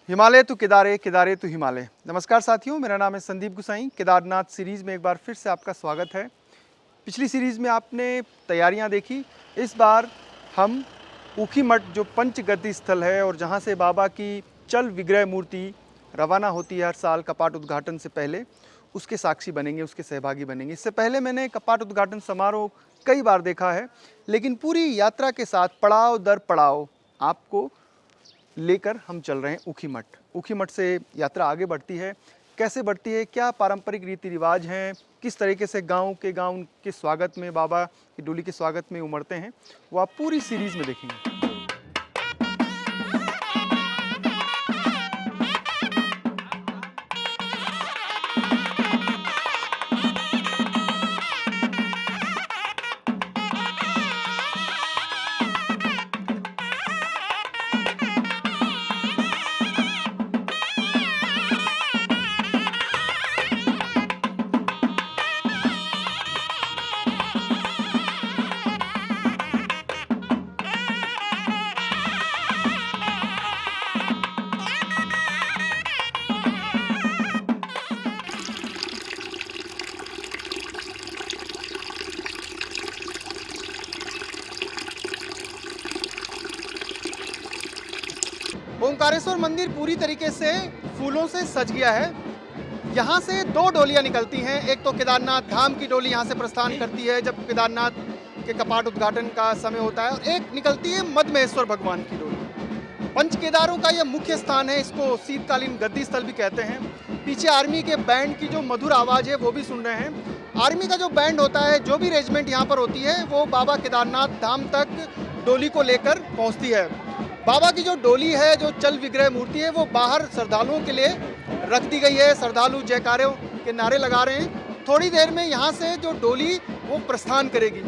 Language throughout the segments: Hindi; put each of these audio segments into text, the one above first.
हिमालय तो केदारे, केदारे तो हिमालय। नमस्कार साथियों, मेरा नाम है संदीप गुसाई। केदारनाथ सीरीज़ में एक बार फिर से आपका स्वागत है। पिछली सीरीज़ में आपने तैयारियां देखी। इस बार हम ऊखीमठ जो पंचगति स्थल है और जहां से बाबा की चल विग्रह मूर्ति रवाना होती है हर साल कपाट उद्घाटन से पहले, उसके साक्षी बनेंगे, उसके सहभागी बनेंगे। इससे पहले मैंने कपाट उद्घाटन समारोह कई बार देखा है, लेकिन पूरी यात्रा के साथ पड़ाव दर पड़ाव आपको लेकर हम चल रहे हैं ऊखीमठ। ऊखीमठ से यात्रा आगे बढ़ती है, कैसे बढ़ती है, क्या पारंपरिक रीति रिवाज हैं, किस तरीके से गांव के स्वागत में, बाबा की डोली के स्वागत में उमड़ते हैं, वो आप पूरी सीरीज में देखेंगे। ओंकारेश्वर मंदिर पूरी तरीके से फूलों से सज गया है। यहाँ से दो डोलियाँ निकलती हैं। एक तो केदारनाथ धाम की डोली यहाँ से प्रस्थान करती है जब केदारनाथ के कपाट उद्घाटन का समय होता है, और एक निकलती है मद्महेश्वर भगवान की डोली। पंच केदारों का यह मुख्य स्थान है, इसको शीतकालीन गद्दी स्थल भी कहते हैं। पीछे आर्मी के बैंड की जो मधुर आवाज़ है वो भी सुन रहे हैं। आर्मी का जो बैंड होता है, जो भी रेजिमेंट यहाँ पर होती है, वो बाबा केदारनाथ धाम तक डोली को लेकर पहुँचती है। बाबा की जो डोली है, जो चल विग्रह मूर्ति है, वो बाहर श्रद्धालुओं के लिए रख दी गई है। श्रद्धालु जयकारों के नारे लगा रहे हैं। थोड़ी देर में यहाँ से जो डोली वो प्रस्थान करेगी।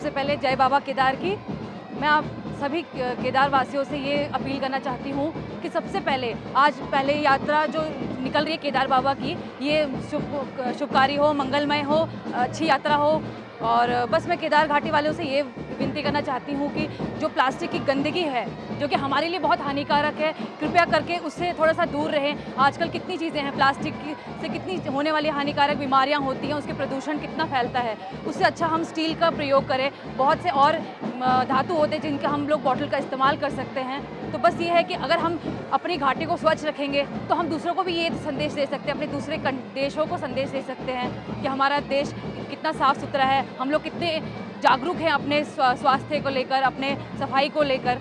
पहले जय बाबा केदार की। मैं आप सभी केदार वासियों से ये अपील करना चाहती हूँ कि सबसे पहले यात्रा जो निकल रही है केदार बाबा की, ये शुभकारी हो, मंगलमय हो, अच्छी यात्रा हो। और बस मैं केदार घाटी वालों से ये विनती करना चाहती हूँ कि जो प्लास्टिक की गंदगी है, जो कि हमारे लिए बहुत हानिकारक है, कृपया करके उससे थोड़ा सा दूर रहें। आजकल कितनी चीज़ें हैं, प्लास्टिक से कितनी होने वाली हानिकारक बीमारियाँ होती हैं, उसके प्रदूषण कितना फैलता है। उससे अच्छा हम स्टील का प्रयोग करें। बहुत से और धातु होते हैं जिनका हम लोग बॉटल का इस्तेमाल कर सकते हैं। तो बस ये है कि अगर हम अपनी घाटी को स्वच्छ रखेंगे तो हम दूसरों को भी ये संदेश दे सकते हैं, अपने दूसरे देशों को संदेश दे सकते हैं कि हमारा देश कितना साफ़ सुथरा है, हम लोग कितने जागरूक हैं अपने स्वास्थ्य को लेकर, अपने सफाई को लेकर।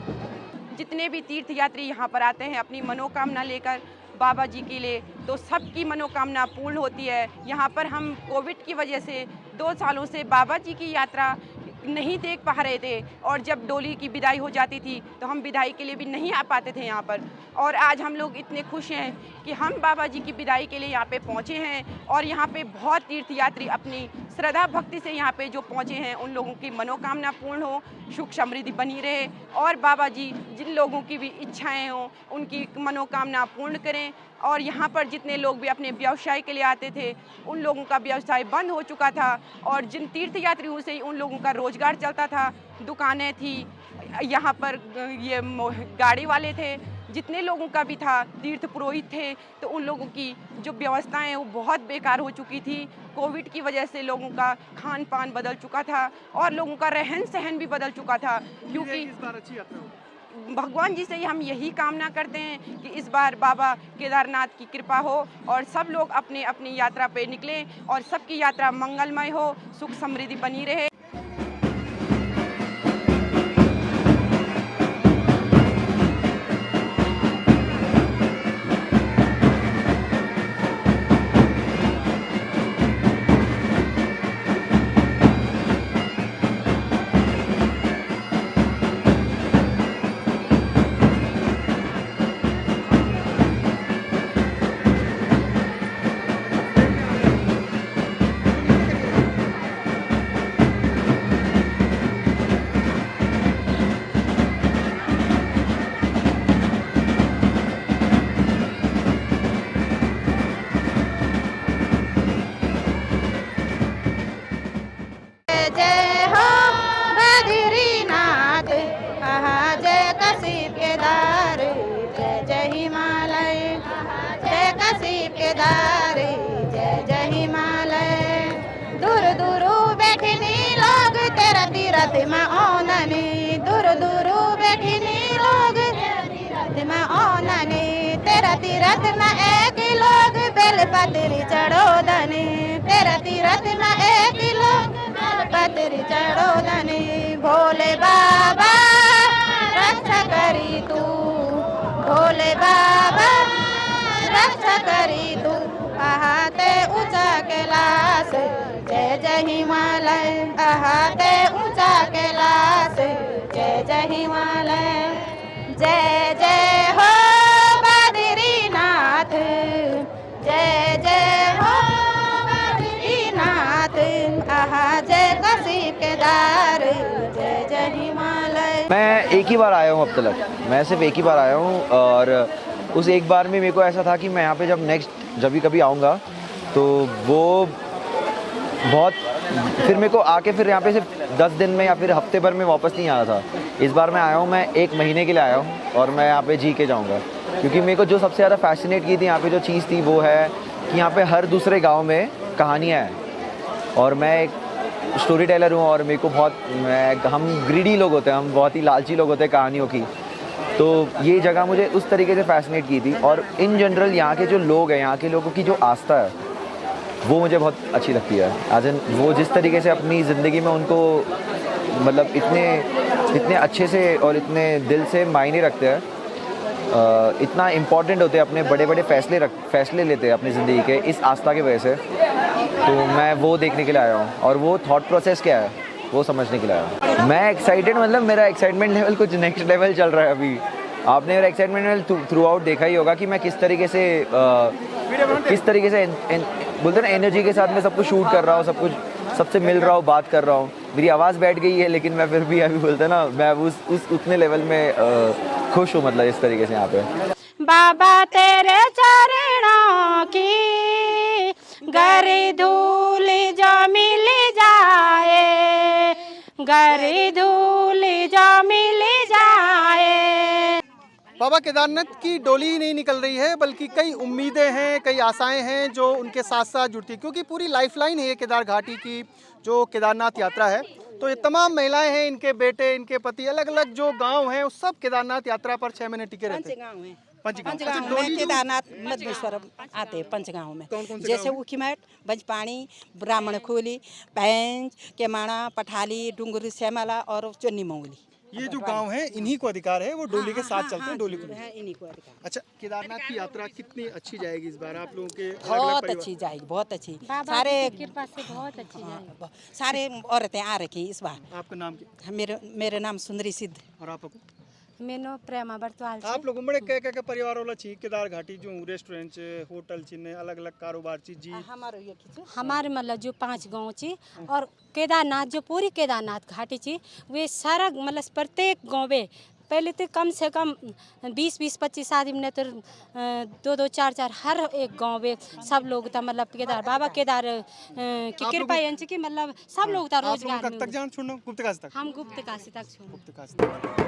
जितने भी तीर्थ यात्री यहाँ पर आते हैं अपनी मनोकामना लेकर बाबा जी के लिए, तो सबकी मनोकामना पूर्ण होती है। यहाँ पर हम कोविड की वजह से 2 सालों से बाबा जी की यात्रा नहीं देख पा रहे थे, और जब डोली की विदाई हो जाती थी तो हम विदाई के लिए भी नहीं आ पाते थे यहाँ पर। और आज हम लोग इतने खुश हैं कि हम बाबा जी की विदाई के लिए यहाँ पे पहुँचे हैं, और यहाँ पे बहुत तीर्थयात्री अपनी श्रद्धा भक्ति से यहाँ पे जो पहुँचे हैं उन लोगों की मनोकामना पूर्ण हो, सुख समृद्धि बनी रहे, और बाबा जी जिन लोगों की भी इच्छाएं हों उनकी मनोकामना पूर्ण करें। और यहाँ पर जितने लोग भी अपने व्यवसाय के लिए आते थे उन लोगों का व्यवसाय बंद हो चुका था, और जिन तीर्थयात्रियों से उन लोगों का रोजगार चलता था, दुकानें थी, यहाँ पर ये गाड़ी वाले थे, जितने लोगों का भी था, तीर्थ पुरोहित थे, तो उन लोगों की जो व्यवस्थाएं हैं वो बहुत बेकार हो चुकी थी। कोविड की वजह से लोगों का खान पान बदल चुका था और लोगों का रहन सहन भी बदल चुका था, क्योंकि इस बार अच्छी यात्रा हो। भगवान जी से हम यही कामना करते हैं कि इस बार बाबा केदारनाथ की कृपा हो और सब लोग अपने अपनी यात्रा पे निकलें और सबकी यात्रा मंगलमय हो, सुख समृद्धि बनी रहे। जय हो बद्रीनाथ, जय काशी केदार, जय जय हिमालय, जय काशी केदार, जय जय हिमालय। दूर दूर बैठनी लोग तेरा तीरथ में ओननी, दूर दूर बैठनी लोग तीरथ में ओननी, तेरा तीरथ में एक लोग बेलपत्री चढ़ो दनी, तेरा तीरथ में एक लोग पत्री चढ़ो धनी। भोले बाबा रक्षा करी तू, भोले बाबा रक्षा करी तू, आहाते ऊंचा कैलाश, जय जय हिमालय, आहाते ऊंचा कैलाश, जय जय हिमालय। जय जय हो बद्रीनाथ, जय जय हो बद्रीनाथ, आहा जय काशी केदार, जय जय हिमालय। मैं एक ही बार आया हूँ अब तक, मैं सिर्फ एक ही बार आया हूँ, और उस एक बार में मेरे को ऐसा था कि मैं यहाँ पे जब भी कभी आऊँगा तो वो बहुत, फिर मेरे को आके फिर यहाँ पे सिर्फ 10 दिन में या फिर हफ्ते भर में वापस नहीं आया था। इस बार मैं आया हूँ, मैं 1 महीने के लिए आया हूँ और मैं यहाँ पे जी के जाऊँगा, क्योंकि मेरे को जो सबसे ज़्यादा फैसिनेट की थी यहाँ पे जो चीज़ थी वो है कि यहाँ पे हर दूसरे गाँव में कहानियाँ हैं, और मैं एक स्टोरी टेलर हूँ, और मेरे को हम ग्रीडी लोग होते हैं, हम बहुत ही लालची लोग होते हैं कहानियों की, तो ये जगह मुझे उस तरीके से फैसिनेट की थी। और इन जनरल यहाँ के जो लोग हैं, यहाँ के लोगों की जो आस्था है वो मुझे बहुत अच्छी लगती है। एज इन वो जिस तरीके से अपनी ज़िंदगी में उनको मतलब इतने अच्छे से और इतने दिल से मायने रखते हैं, इतना इम्पोर्टेंट होते हैं, अपने बड़े बड़े फैसले लेते हैं अपनी ज़िंदगी के इस आस्था की वजह से। तो मैं वो देखने के लिए आया हूँ, और वो थॉट प्रोसेस क्या है वो समझने के लिए आया हूँ। मैं एक्साइटेड, मतलब मेरा एक्साइटमेंट लेवल कुछ नेक्स्ट लेवल चल रहा है अभी। आपने मेरा एक्साइटमेंट लेवल थ्रू आउट देखा ही होगा कि मैं किस तरीके से बोलते ना एनर्जी के साथ मैं सब कुछ शूट कर रहा हूँ, सब कुछ सबसे मिल रहा हूँ, बात कर रहा हूँ। मेरी आवाज़ बैठ गई है, लेकिन मैं फिर भी अभी बोलते ना मैं उस उतने लेवल में खुश हूँ, मतलब इस तरीके से यहाँ पे। बाबा तेरे चरणों की गरी धूल जो मिल जाए, गरी धूल जो मिल जाए। बाबा केदारनाथ की डोली ही नहीं निकल रही है, बल्कि कई उम्मीदें हैं, कई आशाएं हैं जो उनके साथ साथ जुड़ती हैं, क्योंकि पूरी लाइफलाइन है ये केदार घाटी की जो केदारनाथ यात्रा है। तो ये तमाम महिलाएं हैं, इनके बेटे, इनके पति, अलग अलग जो गांव हैं, उस सब केदारनाथ यात्रा पर 6 महीने टिके रहते हैं। पंचगांव में केदारनाथ मधेश्वर आते हैं। पंचगांव में जैसे उखीमठ, बंजपाणी, ब्राह्मण खोली, पैंज, केमाड़ा, पठाली, डूंगरी, श्यामला और चन्नी मंगली। ये जो गांव है इन्हीं को अधिकार है, वो डोली के साथ चलते हैं डोली को। है इन्हीं को अधिकार। अच्छा, केदारनाथ की यात्रा कितनी अच्छी जाएगी इस बार आप लोगों के? बहुत अच्छी जाएगी, बहुत अच्छी। सारे कृपा से बहुत अच्छी जाएगी। सारे औरतें आ रखी इस बार। आपका नाम क्या? मेरे नाम सुंदरी सिद्ध। और आपको? मेनो प्रेमा बर्तवाल आप लोगों बड़े कह कह परिवार वाला छी केदार घाटी जो रेस्टोरेंट छे, होटल छिने, अलग अलग कारोबार छी जी। हमारो ये खींचो। हमारे मतलब जो 5 गांव छी और केदारनाथ जो पूरी केदारनाथ घाटी छी वे सारा मतलब प्रत्येक गाँव में पहले तो कम से कम 20-25 आदमी ने तो 2-2 4-4 हर एक गांव में सब लोग था मतलब केदार बाबा केदार की कृपा यांची की मतलब सब लोग था आप लोग रोजगार कब तक जान छोड़ना? गुप्त काशी तक? हम गुप्त काशी तक छोड़। गुप्त काशी तक।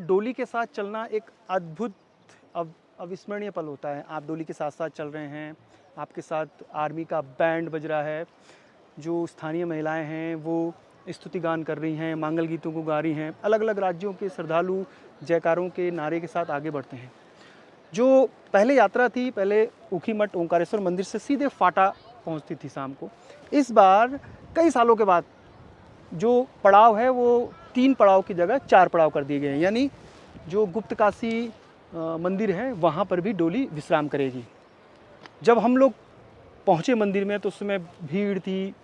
डोली के साथ चलना एक अद्भुत अविस्मरणीय पल होता है। आप डोली के साथ साथ चल रहे हैं, आपके साथ आर्मी का बैंड बज रहा है, जो स्थानीय महिलाएं हैं वो स्तुति गान कर रही हैं, मांगल गीतों को गा रही हैं। अलग अलग राज्यों के श्रद्धालु जयकारों के नारे के साथ आगे बढ़ते हैं। जो पहले यात्रा थी, पहले ऊखीमठ ओंकारेश्वर मंदिर से सीधे फाटा पहुंचती थी शाम को। इस बार कई सालों के बाद जो पड़ाव है वो 3 पड़ाव की जगह 4 पड़ाव कर दिए गए हैं। यानी जो गुप्त काशी मंदिर है वहाँ पर भी डोली विश्राम करेगी। जब हम लोग पहुँचे मंदिर में तो उस समय भीड़ थी,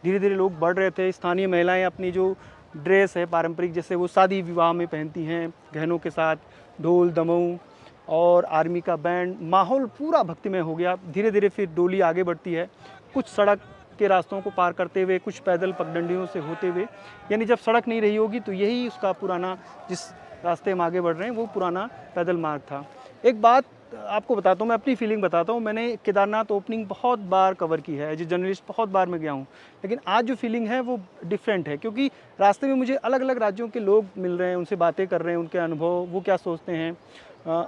धीरे धीरे लोग बढ़ रहे थे। स्थानीय महिलाएं अपनी जो ड्रेस है पारंपरिक, जैसे वो शादी विवाह में पहनती हैं, गहनों के साथ, ढोल दमऊ और आर्मी का बैंड, माहौल पूरा भक्तिमय हो गया। धीरे धीरे फिर डोली आगे बढ़ती है, कुछ सड़क के रास्तों को पार करते हुए, कुछ पैदल पगडंडियों से होते हुए। यानी जब सड़क नहीं रही होगी तो यही उसका पुराना, जिस रास्ते हम आगे बढ़ रहे हैं वो पुराना पैदल मार्ग था। एक बात आपको बताता हूँ, मैं अपनी फीलिंग बताता हूँ। मैंने केदारनाथ ओपनिंग बहुत बार कवर की है, एज ए जर्नलिस्ट बहुत बार मैं गया हूँ, लेकिन आज जो फीलिंग है वो डिफरेंट है, क्योंकि रास्ते में मुझे अलग अलग राज्यों के लोग मिल रहे हैं, उनसे बातें कर रहे हैं, उनके अनुभव, वो क्या सोचते हैं।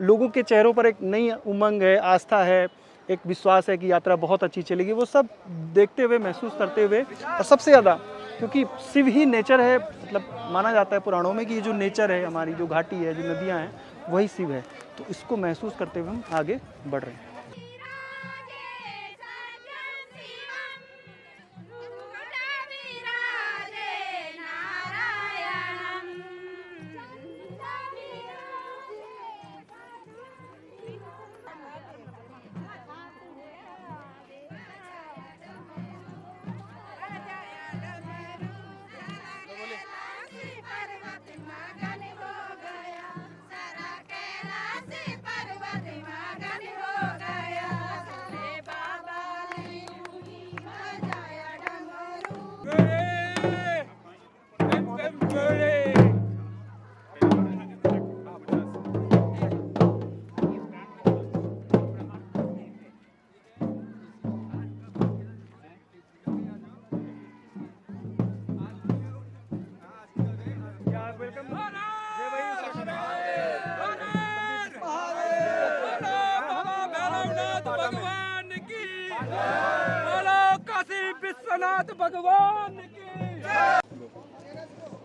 लोगों के चेहरों पर एक नई उमंग है, आस्था है, एक विश्वास है कि यात्रा बहुत अच्छी चलेगी। वो सब देखते हुए, महसूस करते हुए, और सबसे ज़्यादा क्योंकि शिव ही नेचर है, मतलब माना जाता है पुराणों में कि ये जो नेचर है, हमारी जो घाटी है, जो नदियाँ हैं, वही शिव है। तो इसको महसूस करते हुए हम आगे बढ़ रहे हैं।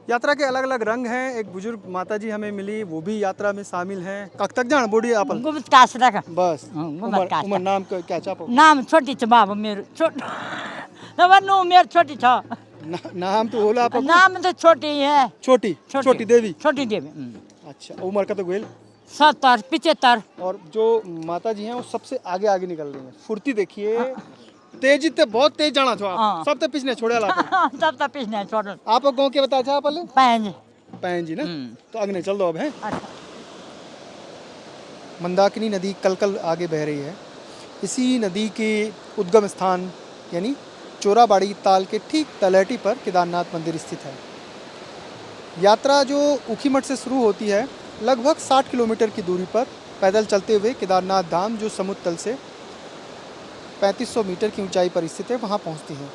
यात्रा के अलग अलग रंग हैं। एक बुजुर्ग माताजी हमें मिली, वो भी यात्रा में शामिल हैं। कब तक जान बोडी आपल? गुप्त काशी तक। बस गुप्त काशी। उमर नाम क्या चापो? नाम छोटी छ बाबा मेरो, छोट तब मेरो छोटी छ। नाम तो होला आप? नाम तो छोटी है। छोटी देवी। छोटी देवी। अच्छा, उम्र का तो गोल 70 75। और जो माताजी हैं वो सबसे आगे आगे निकल रही हैं। फुर्ती देखिए, तेजी ते बहुत तेज जाना छो आप। सब तो पिछने छोड़े ला। सब तो पिछने छोड़। आप गांव के बता छा पहले? पैंज पैंजी ना। तो अगने चल दो अब हैं। अच्छा। मंदाकिनी नदी कल आगे बह रही है, इसी नदी के उद्गम स्थान यानी चोराबाड़ी ताल के ठीक तलहटी पर केदारनाथ मंदिर स्थित है। यात्रा जो ऊखीमठ से शुरू होती है, लगभग 60 किलोमीटर की दूरी पर पैदल चलते हुए केदारनाथ धाम जो समुद्र तल से 3500 मीटर की ऊंचाई पर स्थित है वहाँ पहुँचती है।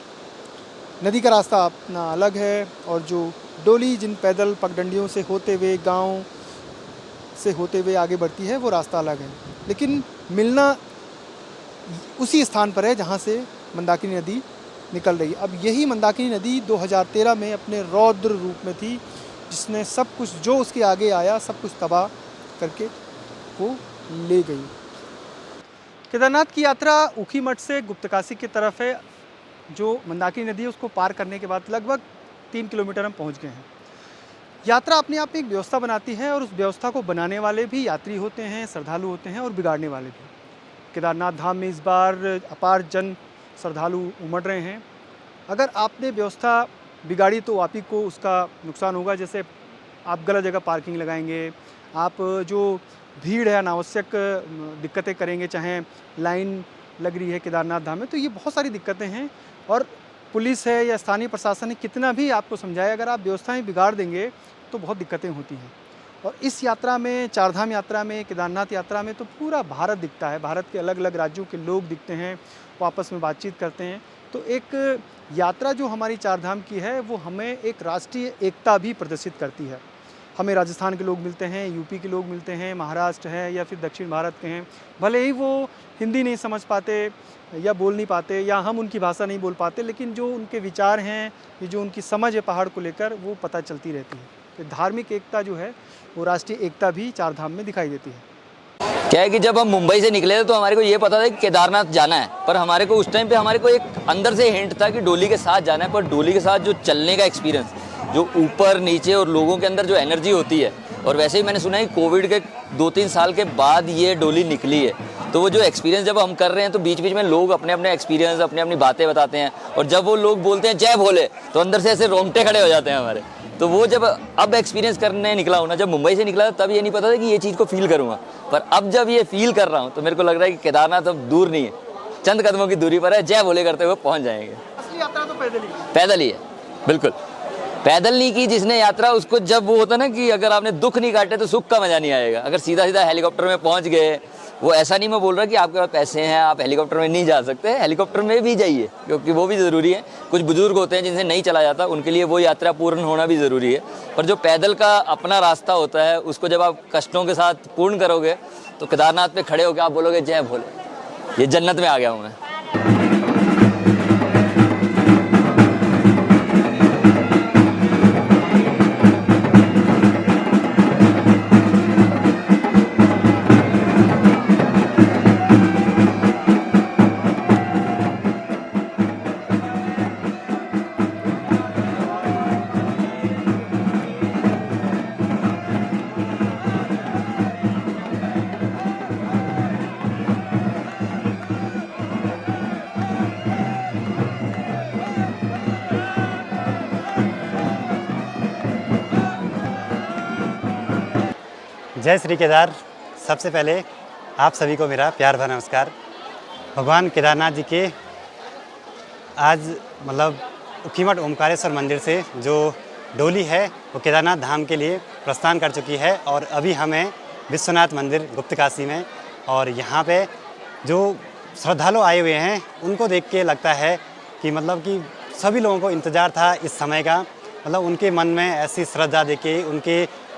नदी का रास्ता अपना अलग है और जो डोली जिन पैदल पगडंडियों से होते हुए गांव से होते हुए आगे बढ़ती है वो रास्ता अलग है, लेकिन मिलना उसी स्थान पर है जहाँ से मंदाकिनी नदी निकल रही है। अब यही मंदाकिनी नदी 2013 में अपने रौद्र रूप में थी, जिसने सब कुछ जो उसके आगे आया सब कुछ तबाह करके वो ले गई। केदारनाथ की यात्रा ऊखीमठ से गुप्तकाशी की तरफ है। जो मंदाकिनी नदी है उसको पार करने के बाद लगभग 3 किलोमीटर हम पहुंच गए हैं। यात्रा अपने आप में एक व्यवस्था बनाती है और उस व्यवस्था को बनाने वाले भी यात्री होते हैं, श्रद्धालु होते हैं और बिगाड़ने वाले भी। केदारनाथ धाम में इस बार अपार जन श्रद्धालु उमड़ रहे हैं। अगर आपने व्यवस्था बिगाड़ी तो आप ही को उसका नुकसान होगा। जैसे आप गलत जगह पार्किंग लगाएंगे, आप जो भीड़ है अनावश्यक दिक्कतें करेंगे, चाहे लाइन लग रही है केदारनाथ धाम में, तो ये बहुत सारी दिक्कतें हैं। और पुलिस है या स्थानीय प्रशासन है कितना भी आपको समझाए, अगर आप व्यवस्थाएं बिगाड़ देंगे तो बहुत दिक्कतें होती हैं। और इस यात्रा में, चारधाम यात्रा में, केदारनाथ यात्रा में तो पूरा भारत दिखता है। भारत के अलग अलग राज्यों के लोग दिखते हैं, वो आपस में बातचीत करते हैं। तो एक यात्रा जो हमारी चारधाम की है वो हमें एक राष्ट्रीय एकता भी प्रदर्शित करती है। हमें राजस्थान के लोग मिलते हैं, यूपी के लोग मिलते हैं, महाराष्ट्र है या फिर दक्षिण भारत के हैं, भले ही वो हिंदी नहीं समझ पाते या बोल नहीं पाते या हम उनकी भाषा नहीं बोल पाते, लेकिन जो उनके विचार हैं, ये जो उनकी समझ है पहाड़ को लेकर, वो पता चलती रहती है। तो धार्मिक एकता जो है वो राष्ट्रीय एकता भी चारधाम में दिखाई देती है। क्या है कि जब हम मुंबई से निकले थे तो हमारे को ये पता था कि केदारनाथ जाना है, पर हमारे को उस टाइम पे हमारे को एक अंदर से हिंट था कि डोली के साथ जाना है। पर डोली के साथ जो चलने का एक्सपीरियंस, जो ऊपर नीचे और लोगों के अंदर जो एनर्जी होती है, और वैसे ही मैंने सुना है कोविड के 2-3 साल के बाद ये डोली निकली है, तो वो जो एक्सपीरियंस जब हम कर रहे हैं तो बीच बीच में लोग अपने अपने एक्सपीरियंस, अपनी अपनी बातें बताते हैं, और जब वो लोग बोलते हैं जय भोले तो अंदर से ऐसे रोंगटे खड़े हो जाते हैं हमारे। तो वो जब अब एक्सपीरियंस करने निकला हूँ ना, जब मुंबई से निकला तब ये नहीं पता था कि ये चीज़ को फील करूँगा, पर अब जब ये फील कर रहा हूँ तो मेरे को लग रहा है कि केदारनाथ अब दूर नहीं है, चंद कदमों की दूरी पर है, जय भोले करते हुए पहुँच जाएंगे। असली यात्रा तो पैदल ही है, बिल्कुल पैदल नहीं की जिसने यात्रा, उसको जब वो होता ना कि अगर आपने दुख नहीं काटे तो सुख का मजा नहीं आएगा। अगर सीधा सीधा हेलीकॉप्टर में पहुंच गए, वो ऐसा नहीं मैं बोल रहा कि आपके पास पैसे हैं आप हेलीकॉप्टर में नहीं जा सकते, हेलीकॉप्टर में भी जाइए क्योंकि वो भी ज़रूरी है। कुछ बुजुर्ग होते हैं जिनसे नहीं चला जाता, उनके लिए वो यात्रा पूर्ण होना भी ज़रूरी है। पर जो पैदल का अपना रास्ता होता है उसको जब आप कष्टों के साथ पूर्ण करोगे तो केदारनाथ पे खड़े होकर आप बोलोगे जय भोले, ये जन्नत में आ गया हूँ मैं। जय श्री केदार। सबसे पहले आप सभी को मेरा प्यार भरा नमस्कार। भगवान केदारनाथ जी के आज मतलब ऊखीमठ ओमकारेश्वर मंदिर से जो डोली है वो केदारनाथ धाम के लिए प्रस्थान कर चुकी है, और अभी हमें विश्वनाथ मंदिर गुप्तकाशी में, और यहाँ पे जो श्रद्धालु आए हुए हैं उनको देख के लगता है कि मतलब कि सभी लोगों को इंतज़ार था इस समय का। मतलब उनके मन में ऐसी श्रद्धा देख के,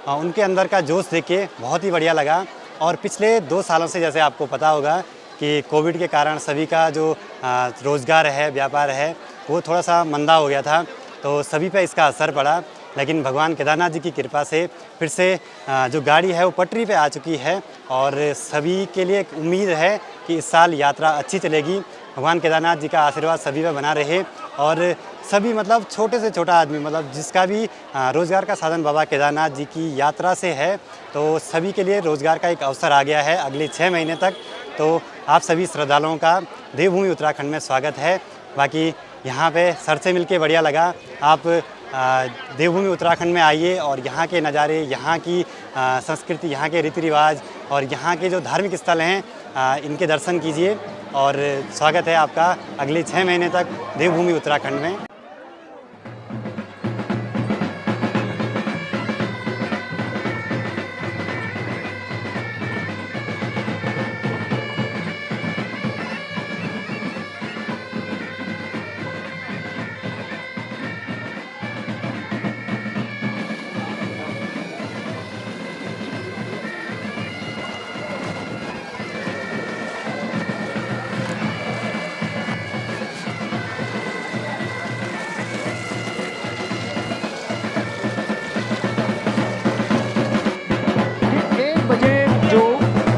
उनके अंदर का जोश देख के बहुत ही बढ़िया लगा। और पिछले 2 सालों से जैसे आपको पता होगा कि कोविड के कारण सभी का जो रोज़गार है, व्यापार है, वो थोड़ा सा मंदा हो गया था, तो सभी पे इसका असर पड़ा। लेकिन भगवान केदारनाथ जी की कृपा से फिर से जो गाड़ी है वो पटरी पे आ चुकी है, और सभी के लिए एक उम्मीद है कि इस साल यात्रा अच्छी चलेगी। भगवान केदारनाथ जी का आशीर्वाद सभी पे बना रहे, और सभी मतलब छोटे से छोटा आदमी, मतलब जिसका भी रोज़गार का साधन बाबा केदारनाथ जी की यात्रा से है, तो सभी के लिए रोज़गार का एक अवसर आ गया है अगले 6 महीने तक। तो आप सभी श्रद्धालुओं का देवभूमि उत्तराखंड में स्वागत है। बाकी यहाँ पे सर से मिलके बढ़िया लगा। आप देवभूमि उत्तराखंड में आइए और यहाँ के नज़ारे, यहाँ की संस्कृति, यहाँ के रीति रिवाज और यहाँ के जो धार्मिक स्थल हैं इनके दर्शन कीजिए। और स्वागत है आपका अगले 6 महीने तक देवभूमि उत्तराखंड में।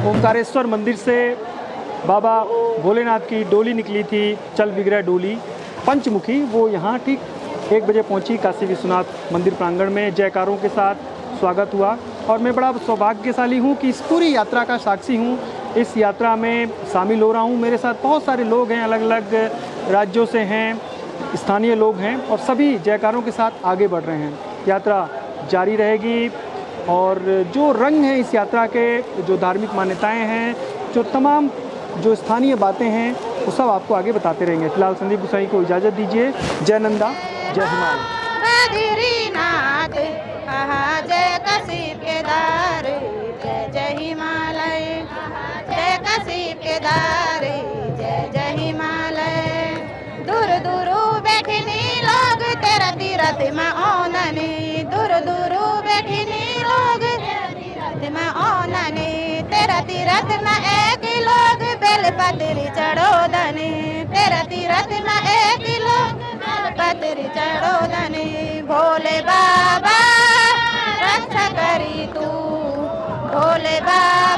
ओंकारेश्वर मंदिर से बाबा भोलेनाथ की डोली निकली थी, चल बिगड़ा डोली पंचमुखी, वो यहाँ ठीक 1 बजे पहुँची काशी विश्वनाथ मंदिर प्रांगण में। जयकारों के साथ स्वागत हुआ और मैं बड़ा सौभाग्यशाली हूँ कि इस पूरी यात्रा का साक्षी हूँ। इस यात्रा में शामिल हो रहा हूँ। मेरे साथ बहुत सारे लोग हैं, अलग अलग राज्यों से हैं, स्थानीय लोग हैं और सभी जयकारों के साथ आगे बढ़ रहे हैं। यात्रा जारी रहेगी और जो रंग हैं इस यात्रा के, जो धार्मिक मान्यताएं हैं, जो तमाम जो स्थानीय बातें हैं, वो सब आपको आगे बताते रहेंगे। फिलहाल संदीप गुसाई को इजाज़त दीजिए। जय नंदा, जय हिमालय। बद्रीनाथ जय कशीप केदार, जय जय हिमालय, जय कशीप केदार, जय जय हिमालय। दूर दूर बैठनी लोग तेरा तीरथ में ओननी, दूर दूर बैठनी लोग तीरथ में ओननी, तेरा तीरथ में एक लोग बेलपत्री चढ़ो दनी, तेरा तीरथ में एक लोग बेलपत्री चढ़ो दनी। भोले बाबा रक्षा करी तू, भोले बाबा